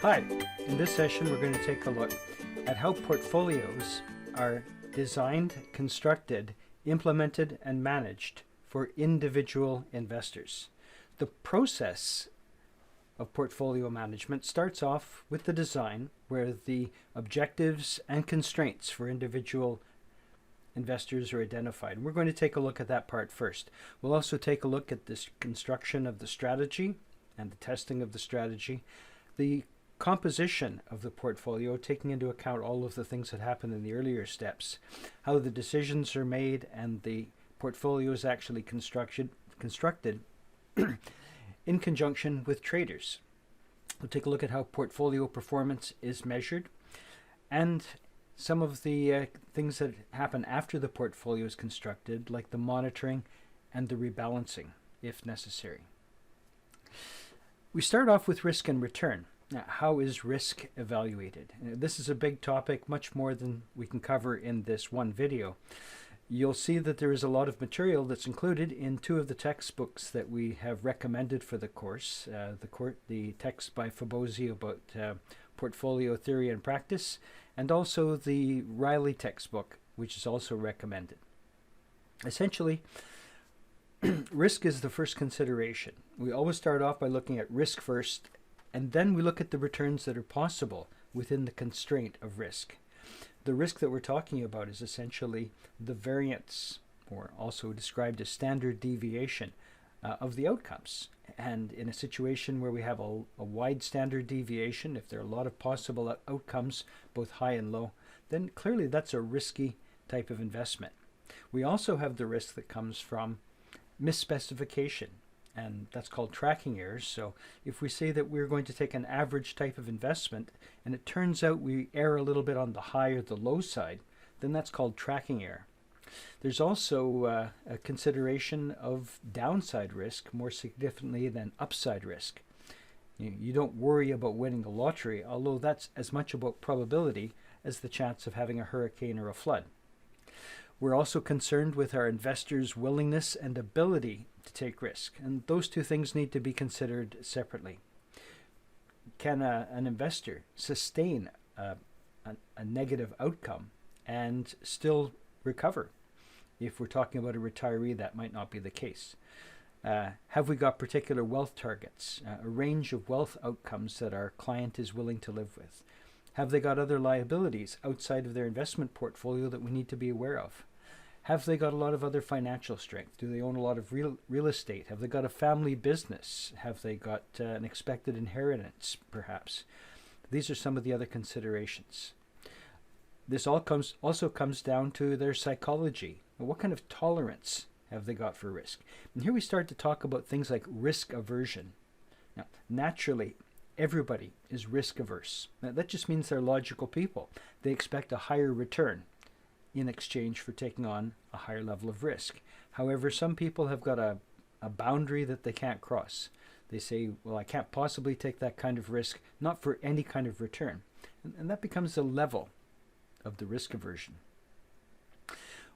Hi, in this session we're going to take a look at how portfolios are designed, constructed, implemented, and managed for individual investors. The process of portfolio management starts off with the design, where the objectives and constraints for individual investors are identified. And we're going to take a look at that part first. We'll also take a look at this construction of the strategy and the testing of the strategy, the composition of the portfolio, taking into account all of the things that happen in the earlier steps, how the decisions are made and the portfolio is actually constructed in conjunction with traders. We'll take a look at how portfolio performance is measured and some of the things that happen after the portfolio is constructed, like the monitoring and the rebalancing, if necessary. We start off with risk and return. Now, how is risk evaluated? This is a big topic, much more than we can cover in this one video. You'll see that there is a lot of material that's included in two of the textbooks that we have recommended for the course. The text by Fabozzi about portfolio theory and practice, and also the Riley textbook, which is also recommended. Essentially, risk is the first consideration. We always start off by looking at risk first, and then we look at the returns that are possible within the constraint of risk. The risk that we're talking about is essentially the variance, or also described as standard deviation, of the outcomes. And in a situation where we have a wide standard deviation, if there are a lot of possible outcomes, both high and low, then clearly that's a risky type of investment. We also have the risk that comes from misspecification, and that's called tracking errors. So if we say that we're going to take an average type of investment and it turns out we err a little bit on the high or the low side, then that's called tracking error. There's also a consideration of downside risk more significantly than upside risk. You don't worry about winning the lottery, although that's as much about probability as the chance of having a hurricane or a flood. We're also concerned with our investors' willingness and ability to take risk, and those two things need to be considered separately. Can an investor sustain a negative outcome and still recover? If we're talking about a retiree, that might not be the case. Have we got particular wealth targets, a range of wealth outcomes that our client is willing to live with? Have they got other liabilities outside of their investment portfolio that we need to be aware of? Have they got a lot of other financial strength? Do they own a lot of real estate? Have they got a family business? Have they got an expected inheritance, perhaps? These are some of the other considerations. This also comes down to their psychology. What kind of tolerance have they got for risk? And here we start to talk about things like risk aversion. Now, naturally, everybody is risk averse. Now, that just means they're logical people. They expect a higher return in exchange for taking on a higher level of risk. However, some people have got a boundary that they can't cross. They say, well, I can't possibly take that kind of risk, not for any kind of return. And that becomes the level of the risk aversion.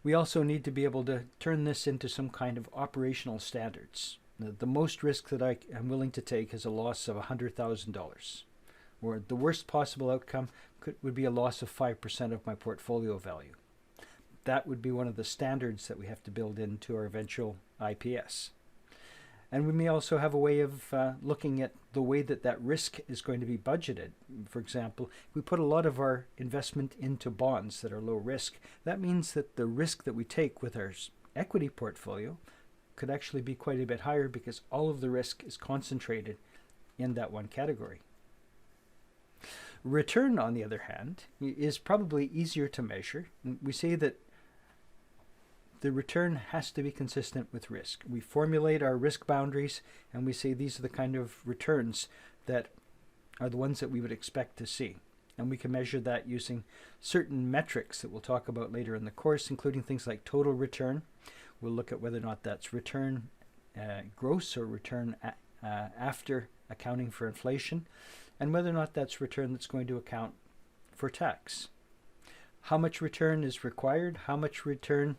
We also need to be able to turn this into some kind of operational standards. The most risk that I am willing to take is a loss of $100,000, or the worst possible outcome would be a loss of 5% of my portfolio value. That would be one of the standards that we have to build into our eventual IPS. And we may also have a way of looking at the way that risk is going to be budgeted. For example, if we put a lot of our investment into bonds that are low risk, that means that the risk that we take with our equity portfolio could actually be quite a bit higher because all of the risk is concentrated in that one category. Return, on the other hand, is probably easier to measure. We say that the return has to be consistent with risk. We formulate our risk boundaries and we say these are the kind of returns that are the ones that we would expect to see. And we can measure that using certain metrics that we'll talk about later in the course, including things like total return. We'll look at whether or not that's return gross or return after accounting for inflation, and whether or not that's return that's going to account for tax. How much return is required? How much return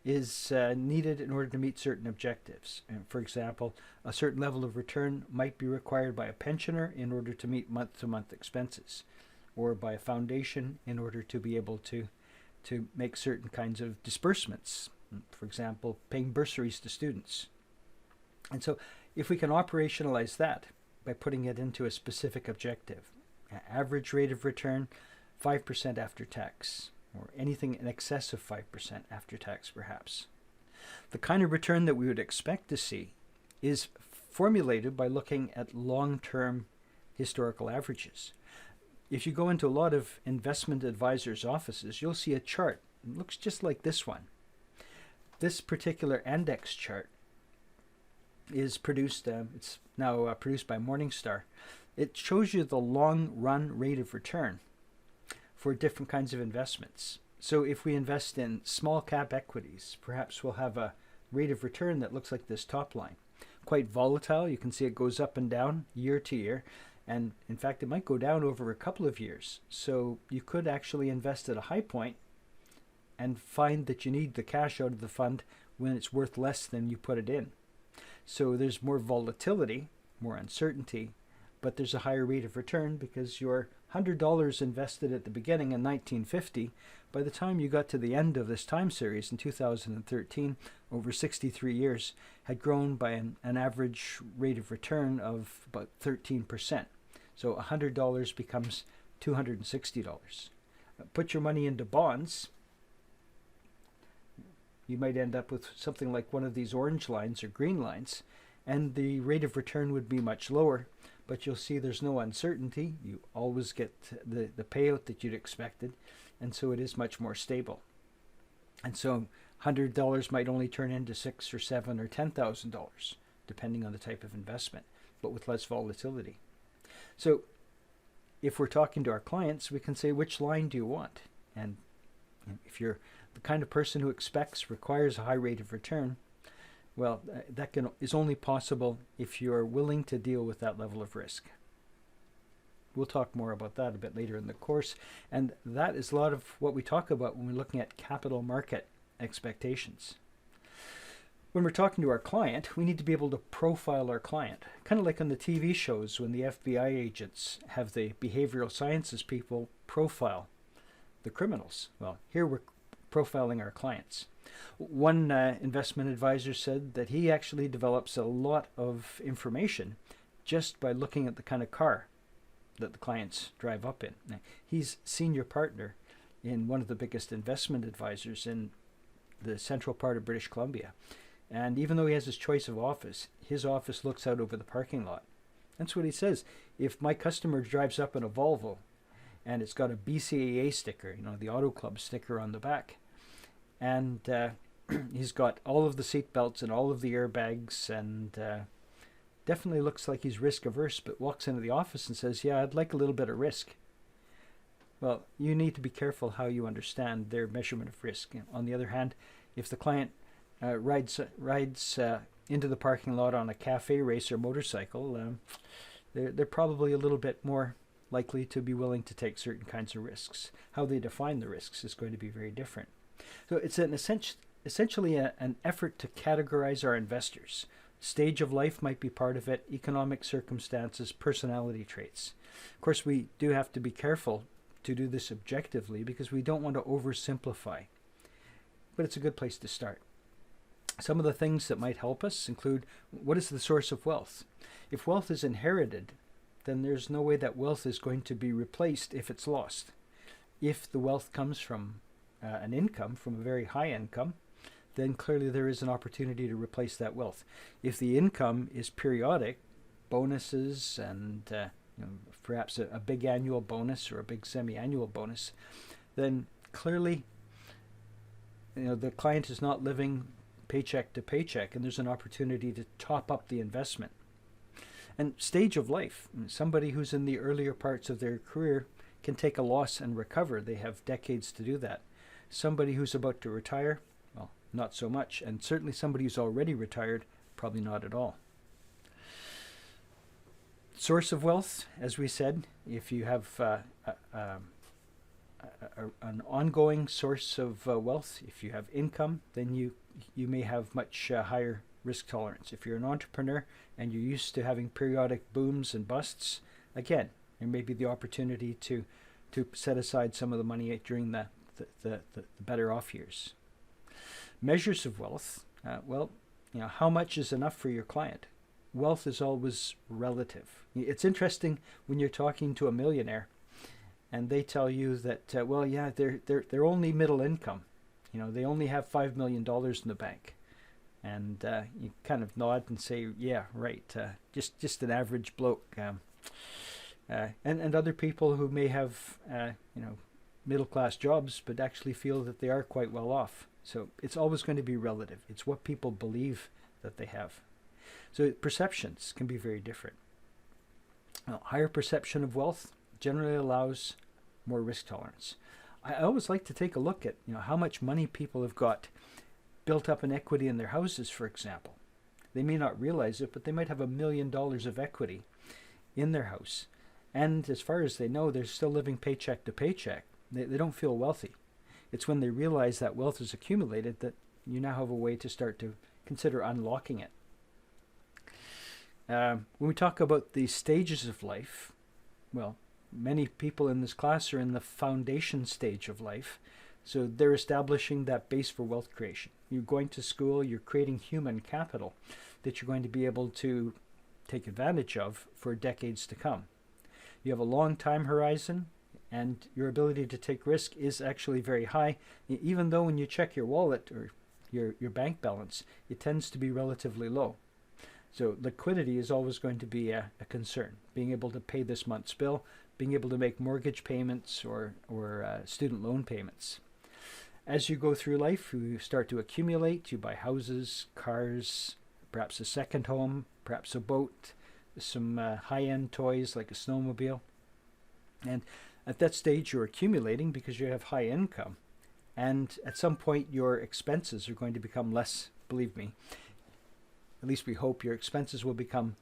is needed in order to meet certain objectives. And for example, a certain level of return might be required by a pensioner in order to meet month-to-month expenses, or by a foundation in order to be able to make certain kinds of disbursements, for example, paying bursaries to students. And so if we can operationalize that by putting it into a specific objective, average rate of return 5% after tax, or anything in excess of 5% after tax perhaps. The kind of return that we would expect to see is formulated by looking at long-term historical averages. If you go into a lot of investment advisors' offices, you'll see a chart. It looks just like this one. This particular index chart is produced, it's now produced by Morningstar. It shows you the long run rate of return for different kinds of investments. So if we invest in small cap equities, perhaps we'll have a rate of return that looks like this top line. Quite volatile. You can see it goes up and down year to year. And in fact, it might go down over a couple of years. So you could actually invest at a high point and find that you need the cash out of the fund when it's worth less than you put it in. So there's more volatility, more uncertainty, but there's a higher rate of return because your $100 invested at the beginning in 1950, by the time you got to the end of this time series in 2013, over 63 years, had grown by an average rate of return of about 13%. So $100 becomes $260. Put your money into bonds, you might end up with something like one of these orange lines or green lines, and the rate of return would be much lower, but you'll see there's no uncertainty. You always get the payout that you'd expected, and so it is much more stable. And so $100 might only turn into $6,000 or $7,000 or $10,000, depending on the type of investment, but with less volatility. So if we're talking to our clients, we can say, which line do you want? And if you're the kind of person who requires a high rate of return, well, that is only possible if you're willing to deal with that level of risk. We'll talk more about that a bit later in the course, and that is a lot of what we talk about when we're looking at capital market expectations. When we're talking to our client, we need to be able to profile our client, kind of like on the TV shows when the FBI agents have the behavioral sciences people profile the criminals. Well, here we're profiling our clients. One investment advisor said that he actually develops a lot of information just by looking at the kind of car that the clients drive up in. Now, he's senior partner in one of the biggest investment advisors in the central part of British Columbia. And even though he has his choice of office, his office looks out over the parking lot. That's what he says. If my customer drives up in a Volvo and it's got a BCAA sticker, the Auto Club sticker on the back, and he's got all of the seat belts and all of the airbags, and definitely looks like he's risk averse, but walks into the office and says, yeah, I'd like a little bit of risk. Well, you need to be careful how you understand their measurement of risk. On the other hand, if the client rides into the parking lot on a cafe racer motorcycle, they're probably a little bit more likely to be willing to take certain kinds of risks. How they define the risks is going to be very different. So it's essentially an effort to categorize our investors. Stage of life might be part of it, economic circumstances, personality traits. Of course, we do have to be careful to do this objectively because we don't want to oversimplify, but it's a good place to start. Some of the things that might help us include, what is the source of wealth? If wealth is inherited, then there's no way that wealth is going to be replaced if it's lost. If the wealth comes from an income, from a very high income, then clearly there is an opportunity to replace that wealth. If the income is periodic, bonuses and perhaps a big annual bonus or a big semi-annual bonus, then clearly the client is not living paycheck to paycheck, and there's an opportunity to top up the investment. And stage of life, somebody who's in the earlier parts of their career can take a loss and recover. They have decades to do that. Somebody who's about to retire, well, not so much. And certainly somebody who's already retired, probably not at all. Source of wealth, as we said, if you have an ongoing source of wealth. If you have income, then you may have much higher risk tolerance. If you're an entrepreneur and you're used to having periodic booms and busts, again, there may be the opportunity to set aside some of the money during the better off years. Measures of wealth, well, how much is enough for your client? Wealth is always relative. It's interesting when you're talking to a millionaire and they tell you that, well, yeah, they're only middle income. They only have $5 million in the bank. And you kind of nod and say, yeah, right, just an average bloke. And other people who may have, middle-class jobs, but actually feel that they are quite well off. So it's always going to be relative. It's what people believe that they have. So perceptions can be very different. Now, higher perception of wealth generally allows more risk tolerance. I always like to take a look at how much money people have got built up in equity in their houses, for example. They may not realize it, but they might have $1 million of equity in their house. And as far as they know, they're still living paycheck to paycheck. They don't feel wealthy. It's when they realize that wealth is accumulated that you now have a way to start to consider unlocking it. When we talk about the stages of life, well, many people in this class are in the foundation stage of life. So they're establishing that base for wealth creation. You're going to school, you're creating human capital that you're going to be able to take advantage of for decades to come. You have a long time horizon, and your ability to take risk is actually very high, even though when you check your wallet or your bank balance, it tends to be relatively low. So liquidity is always going to be a concern. Being able to pay this month's bill, being able to make mortgage payments or student loan payments. As you go through life, you start to accumulate. You buy houses, cars, perhaps a second home, perhaps a boat, some high-end toys like a snowmobile. And at that stage, you're accumulating because you have high income. And at some point, your expenses are going to become less, believe me. At least we hope your expenses will become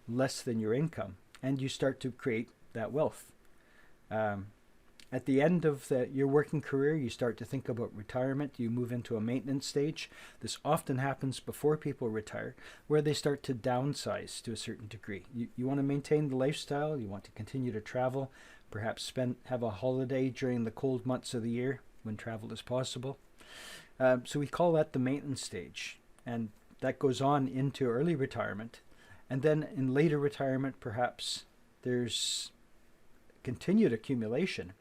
less than your income. And you start to create that wealth. At the end of your working career, you start to think about retirement. You move into a maintenance stage. This often happens before people retire, where they start to downsize to a certain degree. You want to maintain the lifestyle. You want to continue to travel, perhaps have a holiday during the cold months of the year when travel is possible. So we call that the maintenance stage. And that goes on into early retirement. And then in later retirement, perhaps there's continued accumulation,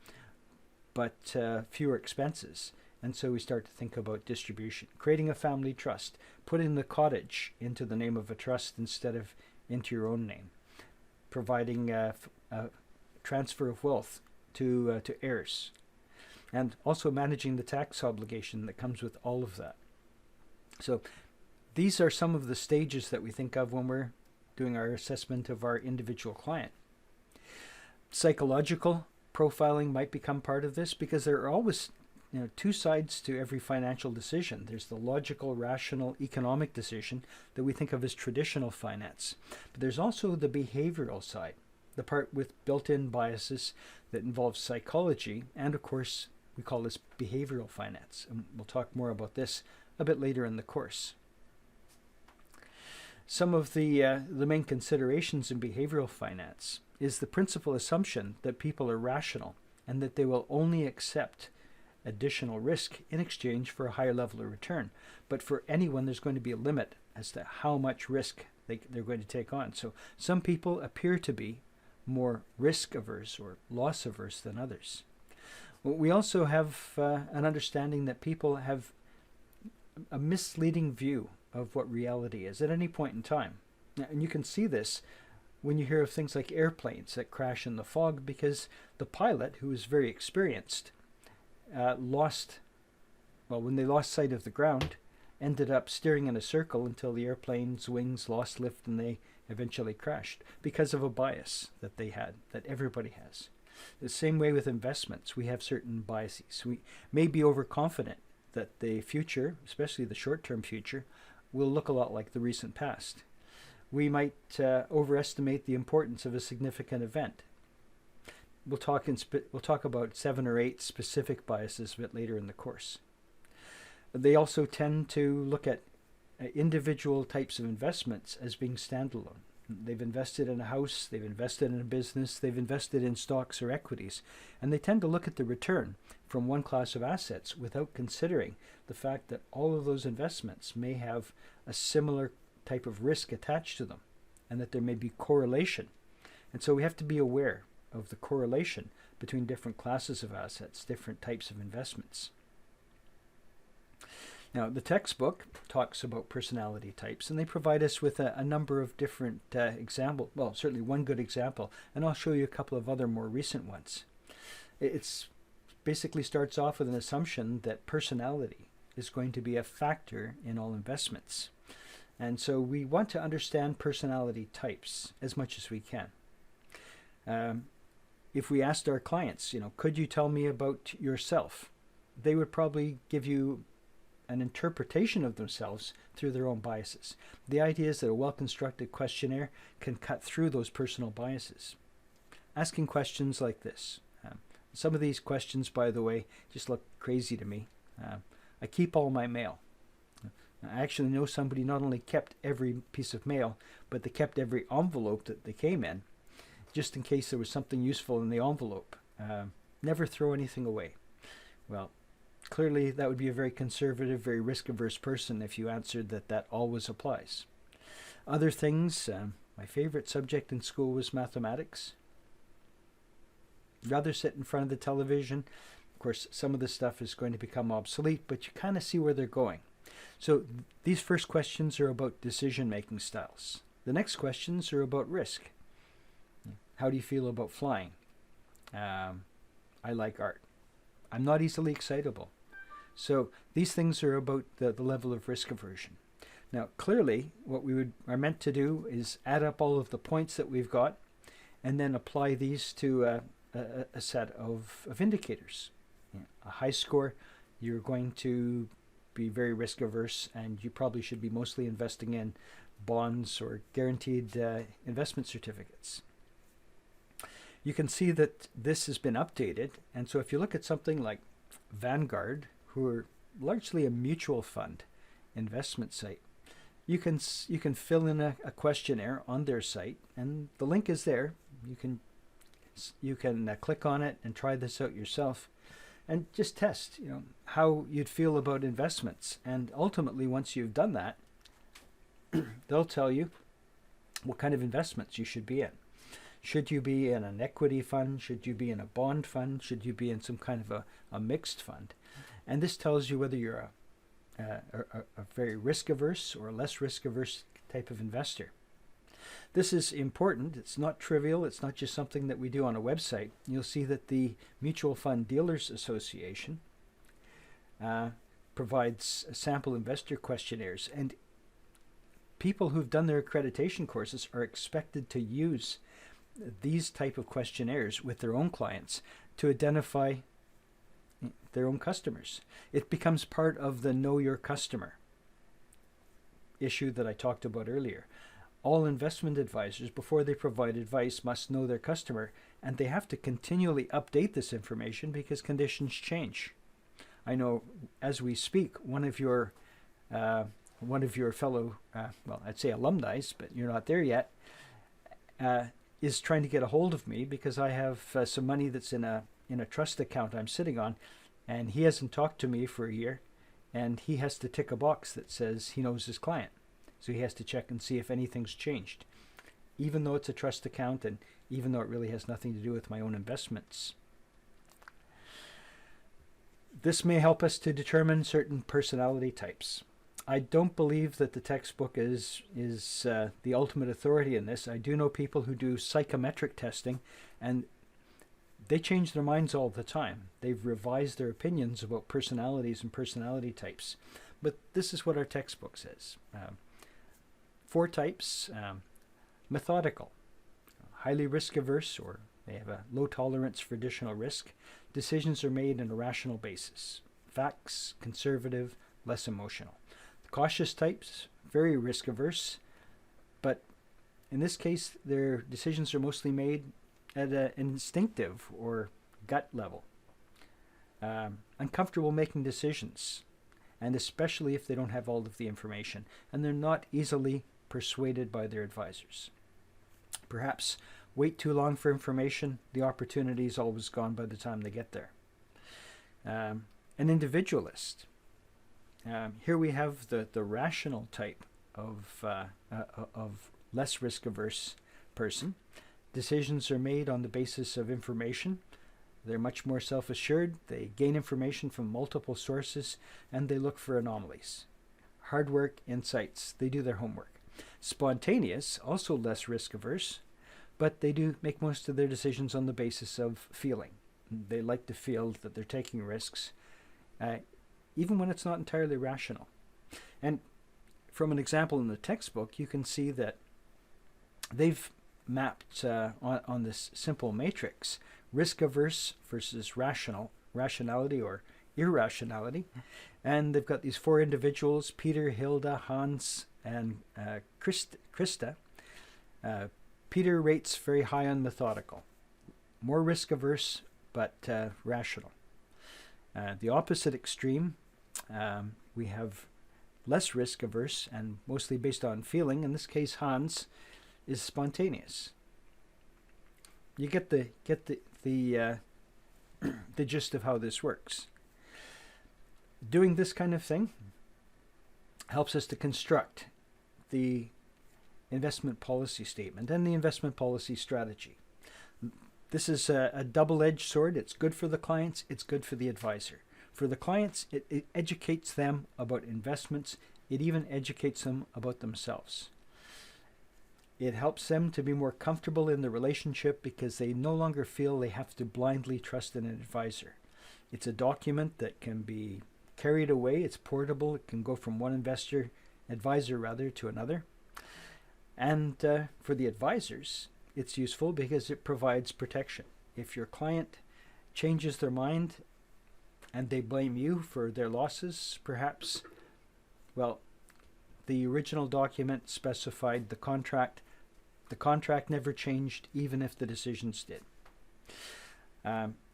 but fewer expenses. And so we start to think about distribution, creating a family trust, putting the cottage into the name of a trust instead of into your own name, providing a transfer of wealth to heirs, and also managing the tax obligation that comes with all of that. So these are some of the stages that we think of when we're doing our assessment of our individual client. Psychological profiling might become part of this because there are always two sides to every financial decision. There's the logical, rational, economic decision that we think of as traditional finance. But there's also the behavioral side, the part with built-in biases that involves psychology, and of course we call this behavioral finance. And we'll talk more about this a bit later in the course. Some of the main considerations in behavioral finance is the principal assumption that people are rational and that they will only accept additional risk in exchange for a higher level of return. But for anyone, there's going to be a limit as to how much risk they're going to take on. So some people appear to be more risk averse or loss averse than others. We also have an understanding that people have a misleading view of what reality is at any point in time. And you can see this when you hear of things like airplanes that crash in the fog because the pilot, who is very experienced, when they lost sight of the ground, ended up steering in a circle until the airplane's wings lost lift and they eventually crashed because of a bias that they had, that everybody has. The same way with investments, we have certain biases. We may be overconfident that the future, especially the short-term future, will look a lot like the recent past. We might overestimate the importance of a significant event. we'll talk about 7 or 8 specific biases a bit later in the course. They also tend to look at individual types of investments as being standalone. They've invested in a house, they've invested in a business, they've invested in stocks or equities, and they tend to look at the return from one class of assets without considering the fact that all of those investments may have a similar type of risk attached to them, and that there may be correlation. And so we have to be aware of the correlation between different classes of assets, different types of investments. Now, the textbook talks about personality types, and they provide us with a number of different examples. Well, certainly one good example, and I'll show you a couple of other more recent ones. It's basically starts off with an assumption that personality is going to be a factor in all investments. And so we want to understand personality types as much as we can. If we asked our clients, could you tell me about yourself? They would probably give you an interpretation of themselves through their own biases. The idea is that a well-constructed questionnaire can cut through those personal biases. Asking questions like this. Some of these questions, by the way, just look crazy to me. I keep all my mail. I actually know somebody not only kept every piece of mail, but they kept every envelope that they came in, just in case there was something useful in the envelope. Never throw anything away. Well, clearly, that would be a very conservative, very risk-averse person if you answered that always applies. Other things, my favorite subject in school was mathematics. Rather sit in front of the television. Of course, some of this stuff is going to become obsolete, but you kind of see where they're going. So these first questions are about decision-making styles. The next questions are about risk. How do you feel about flying? I like art. I'm not easily excitable. So these things are about the level of risk aversion. Now, clearly, what we are meant to do is add up all of the points that we've got and then apply these to a set of indicators. A high score, you're going to be very risk averse, and you probably should be mostly investing in bonds or guaranteed investment certificates. You can see that this has been updated, and so if you look at something like Vanguard, who are largely a mutual fund investment site, you can fill in a questionnaire on their site, and the link is there. You can click on it and try this out yourself, and just test, how you'd feel about investments. And ultimately, once you've done that, they'll tell you what kind of investments you should be in. Should you be in an equity fund? Should you be in a bond fund? Should you be in some kind of a mixed fund? And this tells you whether you're a very risk-averse or less risk-averse type of investor. This is important. It's not trivial. It's not just something that we do on a website. You'll see that the Mutual Fund Dealers Association provides sample investor questionnaires, and people who've done their accreditation courses are expected to use these type of questionnaires with their own clients to identify their own customers. It becomes part of the know your customer issue that I talked about earlier. All investment advisors, before they provide advice, must know their customer, and they have to continually update this information because conditions change. I know as we speak, one of your fellow, well, I'd say alumni, but you're not there yet, is trying to get a hold of me because I have some money that's in a trust account I'm sitting on, and he hasn't talked to me for a year, and he has to tick a box that says he knows his client. So he has to check and see if anything's changed, even though it's a trust account and even though it really has nothing to do with my own investments. This may help us to determine certain personality types. I don't believe that the textbook is the ultimate authority in this. I do know people who do psychometric testing, and they change their minds all the time. They've revised their opinions about personalities and personality types. But this is what our textbook says. 4 types: methodical, highly risk-averse, or they have a low tolerance for additional risk. Decisions are made on a rational basis. Facts, conservative, less emotional. The cautious types, very risk-averse, but in this case, their decisions are mostly made at an instinctive or gut level. Uncomfortable making decisions, and especially if they don't have all of the information, and they're not easily persuaded by their advisors. Perhaps wait too long for information. The opportunity is always gone by the time they get there. An individualist. Here we have the rational type of less risk-averse person. Decisions are made on the basis of information. They're much more self-assured. They gain information from multiple sources, and they look for anomalies. Hard work, insights. They do their homework. Spontaneous, also less risk-averse, but they do make most of their decisions on the basis of feeling. They like to feel that they're taking risks, even when it's not entirely rational. And from an example in the textbook, you can see that they've mapped on this simple matrix risk-averse versus rationality or irrationality. And they've got these four individuals, Peter, Hilda, Hans, and Krista. Peter rates very high on methodical, more risk-averse, but rational. The opposite extreme, we have less risk-averse and mostly based on feeling. In this case, Hans is spontaneous. You get the gist of how this works. Doing this kind of thing helps us to construct the investment policy statement and the investment policy strategy. This is a double-edged sword. It's good for the clients. It's good for the advisor. For the clients, it educates them about investments. It even educates them about themselves. It helps them to be more comfortable in the relationship because they no longer feel they have to blindly trust an advisor. It's a document that can be carried away. It's portable. It can go from one advisor to another. And for the advisors, it's useful because it provides protection. If your client changes their mind and they blame you for their losses, perhaps, well, the original document specified the contract. The contract never changed, even if the decisions did.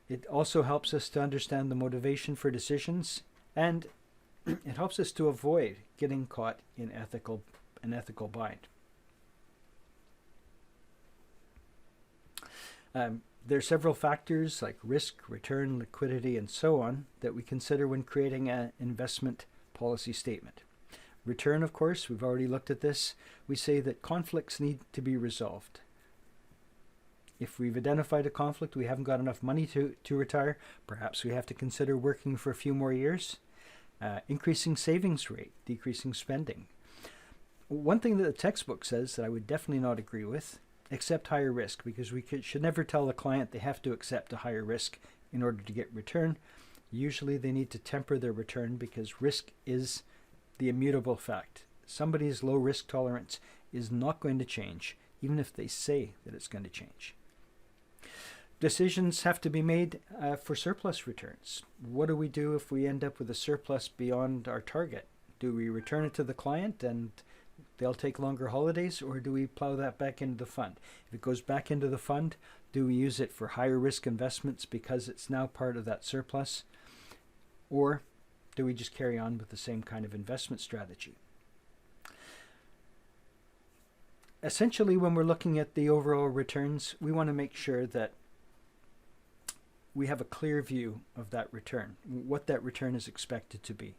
It also helps us to understand the motivation for decisions, and it helps us to avoid getting caught in an ethical bind. There are several factors like risk, return, liquidity, and so on that we consider when creating an investment policy statement. Return, of course, we've already looked at this. We say that conflicts need to be resolved. If we've identified a conflict, we haven't got enough money to retire, perhaps we have to consider working for a few more years. Increasing savings rate, decreasing spending. One thing that the textbook says that I would definitely not agree with, accept higher risk, because we should never tell the client they have to accept a higher risk in order to get return. Usually they need to temper their return because risk is the immutable fact. Somebody's low risk tolerance is not going to change, even if they say that it's going to change. Decisions have to be made for surplus returns. What do we do if we end up with a surplus beyond our target? Do we return it to the client and they'll take longer holidays, or do we plow that back into the fund? If it goes back into the fund, do we use it for higher risk investments because it's now part of that surplus? Or do we just carry on with the same kind of investment strategy? Essentially, when we're looking at the overall returns, we want to make sure that we have a clear view of that return, what that return is expected to be.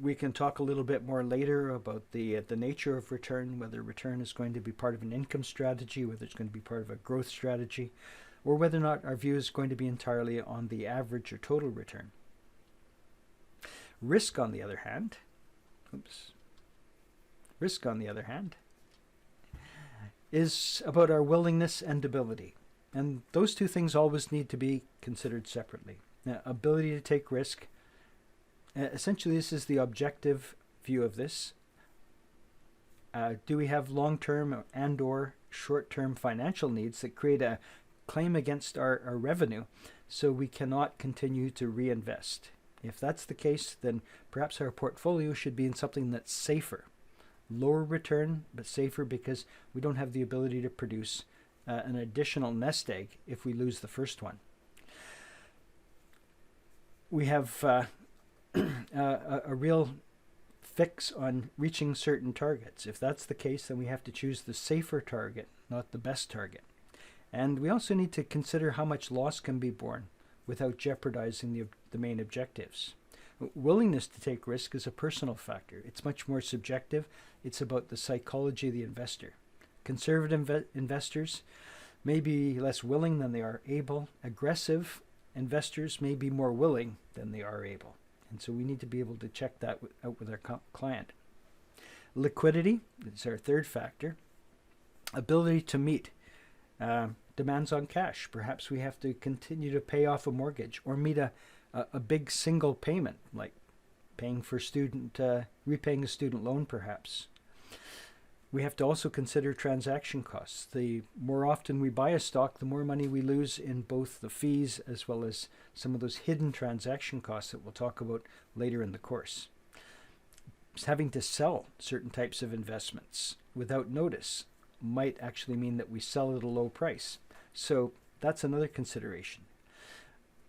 We can talk a little bit more later about the nature of return, whether return is going to be part of an income strategy, whether it's going to be part of a growth strategy, or whether or not our view is going to be entirely on the average or total return. Risk, on the other hand, is about our willingness and ability. And those two things always need to be considered separately. Now, ability to take risk, essentially this is the objective view of this. Do we have long-term and or short-term financial needs that create a claim against our revenue so we cannot continue to reinvest? If that's the case, then perhaps our portfolio should be in something that's safer lower return, but safer because we don't have the ability to produce an additional nest egg if we lose the first one. We have a real fix on reaching certain targets. If that's the case, then we have to choose the safer target, not the best target. And we also need to consider how much loss can be borne without jeopardizing the main objectives. Willingness to take risk is a personal factor. It's much more subjective. It's about the psychology of the investor. Conservative investors may be less willing than they are able. Aggressive investors may be more willing than they are able. And so we need to be able to check that out with our client. Liquidity is our third factor. Ability to meet demands on cash. Perhaps we have to continue to pay off a mortgage or meet a big single payment, like paying for repaying a student loan perhaps. We have to also consider transaction costs. The more often we buy a stock, the more money we lose in both the fees as well as some of those hidden transaction costs that we'll talk about later in the course. Having to sell certain types of investments without notice might actually mean that we sell at a low price. So that's another consideration.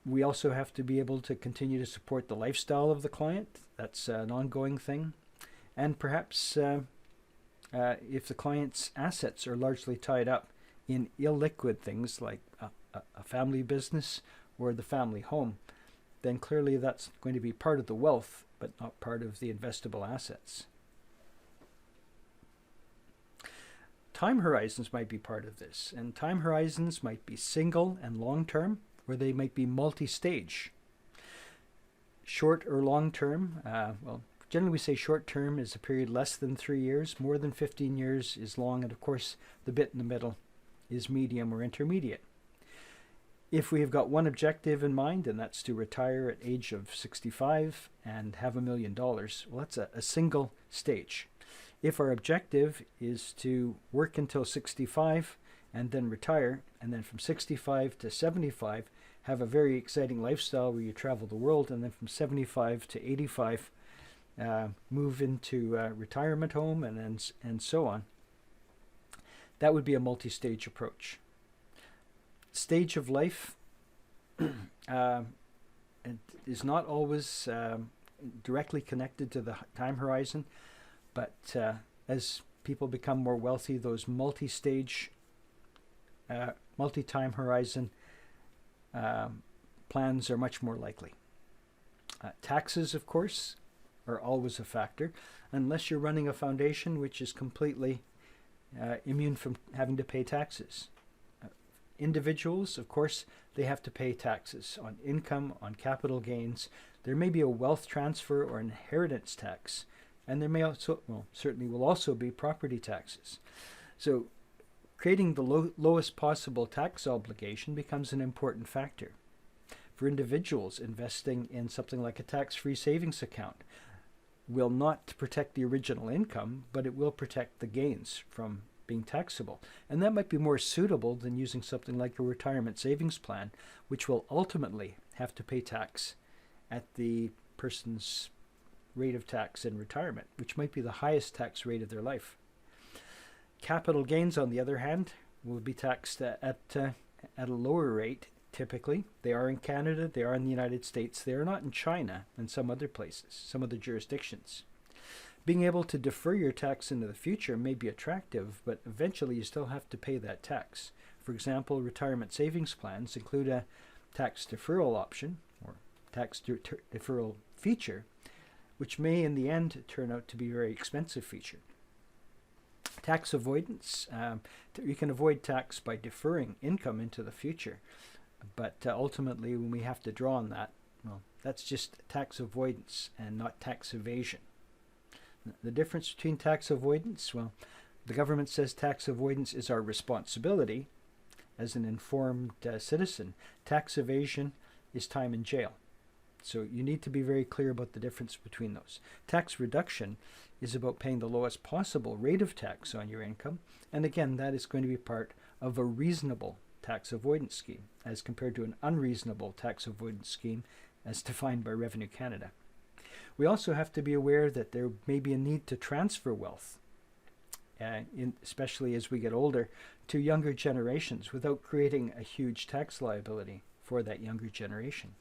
We also have to be able to continue to support the lifestyle of the client. That's an ongoing thing. And perhaps if the client's assets are largely tied up in illiquid things like a family business or the family home, then clearly that's going to be part of the wealth, but not part of the investable assets. Time horizons might be part of this, and time horizons might be single and long-term, or they might be multi-stage. Short or long-term, generally we say short-term is a period less than 3 years. More than 15 years is long, and of course the bit in the middle is medium or intermediate. If we have got one objective in mind, and that's to retire at age of 65 and have $1 million, well, that's a single stage. If our objective is to work until 65 and then retire, and then from 65 to 75 have a very exciting lifestyle where you travel the world, and then from 75 to 85 move into retirement home and so on, that would be a multi-stage approach. Stage of life is not always directly connected to the time horizon, but as people become more wealthy, those multi-stage, multi-time horizon plans are much more likely. Taxes, of course, are always a factor, unless you're running a foundation which is completely immune from having to pay taxes. Individuals, of course, they have to pay taxes on income, on capital gains. There may be a wealth transfer or inheritance tax, and there may also, certainly will also be property taxes. So creating the lowest possible tax obligation becomes an important factor. For individuals, investing in something like a tax-free savings account will not protect the original income, but it will protect the gains from being taxable. And that might be more suitable than using something like a retirement savings plan, which will ultimately have to pay tax at the person's rate of tax in retirement, which might be the highest tax rate of their life. Capital gains, on the other hand, will be taxed at a lower rate. Typically, they are in Canada, they are in the United States, they are not in China and some other places, some other jurisdictions. Being able to defer your tax into the future may be attractive, but eventually you still have to pay that tax. For example, retirement savings plans include a tax deferral option or tax deferral feature, which may in the end turn out to be a very expensive feature. Tax avoidance, you can avoid tax by deferring income into the future, but ultimately when we have to draw on that, well, that's just tax avoidance and not tax evasion. The difference between tax avoidance, well, the government says tax avoidance is our responsibility as an informed citizen. Tax evasion is time in jail. So you need to be very clear about the difference between those. Tax reduction is about paying the lowest possible rate of tax on your income. And again, that is going to be part of a reasonable tax avoidance scheme as compared to an unreasonable tax avoidance scheme as defined by Revenue Canada. We also have to be aware that there may be a need to transfer wealth especially as we get older, to younger generations without creating a huge tax liability for that younger generation.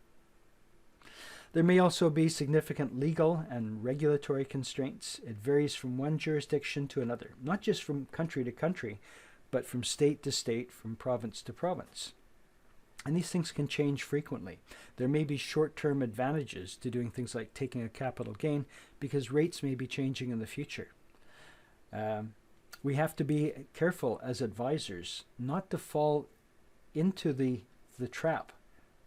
There may also be significant legal and regulatory constraints. It varies from one jurisdiction to another, not just from country to country, but from state to state, from province to province. And these things can change frequently. There may be short-term advantages to doing things like taking a capital gain because rates may be changing in the future. We have to be careful as advisors not to fall into the trap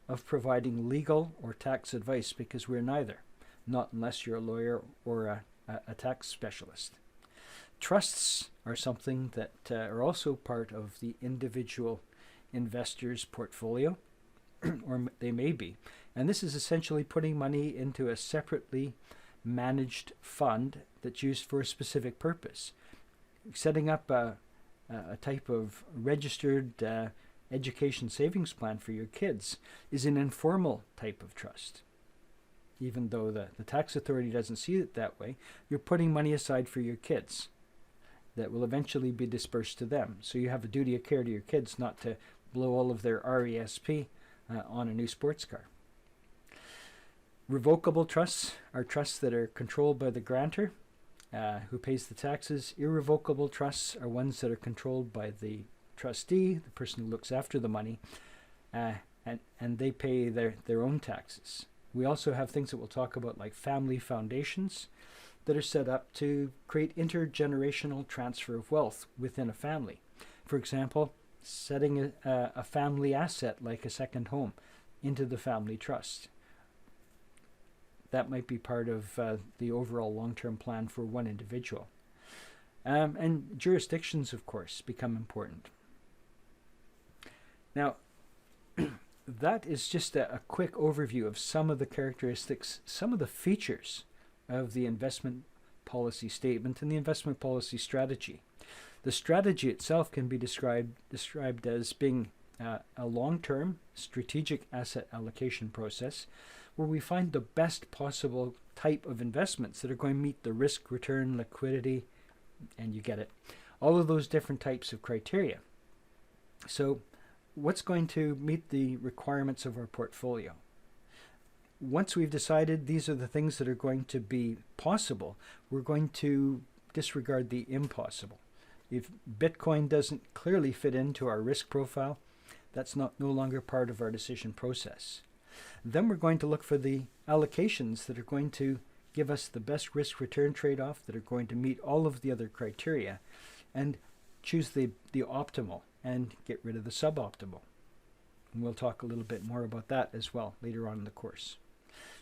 of providing legal or tax advice, because we're neither, not unless you're a lawyer or a tax specialist. Trusts are something that are also part of the individual investor's portfolio, or they may be. And this is essentially putting money into a separately managed fund that's used for a specific purpose. Setting up a type of registered education savings plan for your kids is an informal type of trust. Even though the tax authority doesn't see it that way, you're putting money aside for your kids that will eventually be dispersed to them. So you have a duty of care to your kids not to blow all of their RESP on a new sports car. Revocable trusts are trusts that are controlled by the grantor, who pays the taxes. Irrevocable trusts are ones that are controlled by the trustee, the person who looks after the money, and they pay their own taxes. We also have things that we'll talk about, like family foundations that are set up to create intergenerational transfer of wealth within a family. For example, setting a family asset like a second home into the family trust. That might be part of the overall long-term plan for one individual. And jurisdictions, of course, become important. Now, that is just a quick overview of some of the characteristics, some of the features of the investment policy statement and the investment policy strategy. The strategy itself can be described as being a long-term strategic asset allocation process where we find the best possible type of investments that are going to meet the risk, return, liquidity, and you get it, all of those different types of criteria. So what's going to meet the requirements of our portfolio? Once we've decided these are the things that are going to be possible, we're going to disregard the impossible. If Bitcoin doesn't clearly fit into our risk profile, that's no longer part of our decision process. Then we're going to look for the allocations that are going to give us the best risk-return trade-off, that are going to meet all of the other criteria, and choose the optimal and get rid of the suboptimal. And we'll talk a little bit more about that as well later on in the course.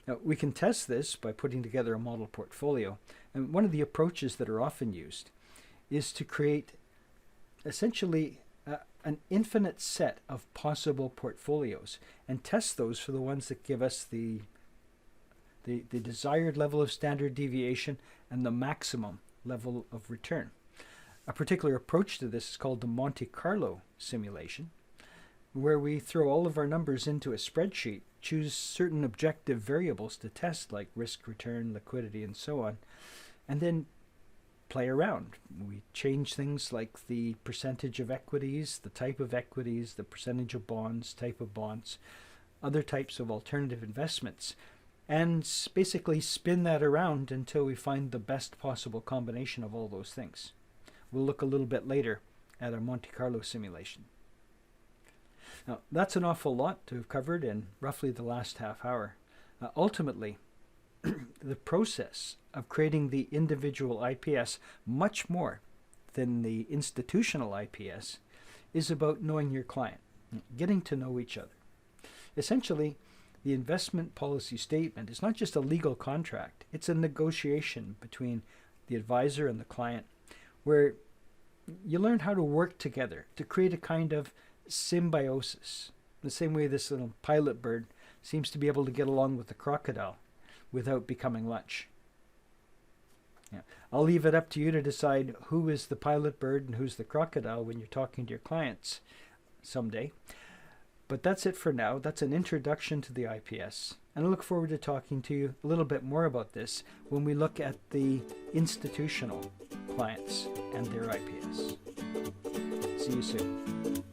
Now, we can test this by putting together a model portfolio. And one of the approaches that are often used is to create essentially an infinite set of possible portfolios and test those for the ones that give us the desired level of standard deviation and the maximum level of return. A particular approach to this is called the Monte Carlo simulation, where we throw all of our numbers into a spreadsheet, choose certain objective variables to test, like risk, return, liquidity, and so on, and then play around. We change things like the percentage of equities, the type of equities, the percentage of bonds, type of bonds, other types of alternative investments, and basically spin that around until we find the best possible combination of all those things. We'll look a little bit later at our Monte Carlo simulation. Now, that's an awful lot to have covered in roughly the last half hour. Ultimately, the process of creating the individual IPS, much more than the institutional IPS, is about knowing your client, getting to know each other. Essentially, the investment policy statement is not just a legal contract, it's a negotiation between the advisor and the client, where you learn how to work together to create a kind of symbiosis. The same way this little pilot bird seems to be able to get along with the crocodile without becoming lunch. Yeah. I'll leave it up to you to decide who is the pilot bird and who's the crocodile when you're talking to your clients someday. But that's it for now. That's an introduction to the IPS. And I look forward to talking to you a little bit more about this when we look at the institutional clients and their IPS. See you soon.